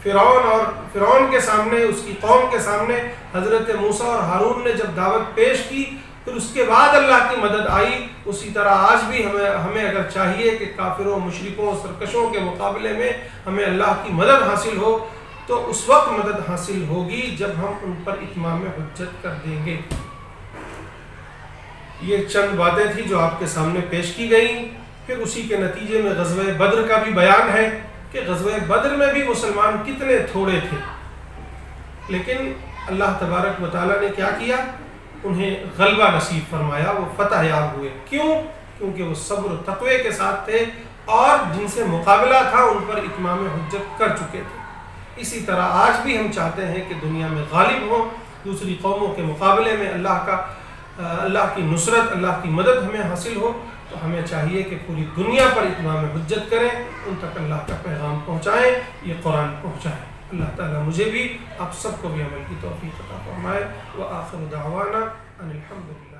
فرعون کے سامنے، اس کی قوم کے سامنے حضرت موسیٰ اور ہارون نے جب دعوت پیش کی، پھر اس کے بعد اللہ کی مدد آئی، اسی طرح آج بھی ہمیں اگر چاہیے کہ کافروں، مشرکوں، سرکشوں کے مقابلے میں ہمیں اللہ کی مدد حاصل ہو، تو اس وقت مدد حاصل ہوگی جب ہم ان پر اتمام حجت کر دیں گے۔ یہ چند باتیں تھیں جو آپ کے سامنے پیش کی گئیں۔ پھر اسی کے نتیجے میں غزوہ بدر کا بھی بیان ہے کہ غزوہ بدر میں بھی مسلمان کتنے تھوڑے تھے، لیکن اللہ تبارک و تعالیٰ نے کیا کیا؟ انہیں غلبہ نصیب فرمایا، وہ فتح یاب ہوئے۔ کیوں؟ کیونکہ وہ صبر و تقوی کے ساتھ تھے اور جن سے مقابلہ تھا ان پر اتمام حجت کر چکے تھے۔ اسی طرح آج بھی ہم چاہتے ہیں کہ دنیا میں غالب ہوں، دوسری قوموں کے مقابلے میں اللہ کی نصرت، اللہ کی مدد ہمیں حاصل ہو، تو ہمیں چاہیے کہ پوری دنیا پر اتمام حجت کریں، ان تک اللہ کا پیغام پہنچائیں، یہ قرآن پہنچائیں۔ اللہ تعالیٰ مجھے بھی، آپ سب کو بھی عمل کی توفیق عطا فرمائے۔ وآخر دعوانا ان الحمدللہ۔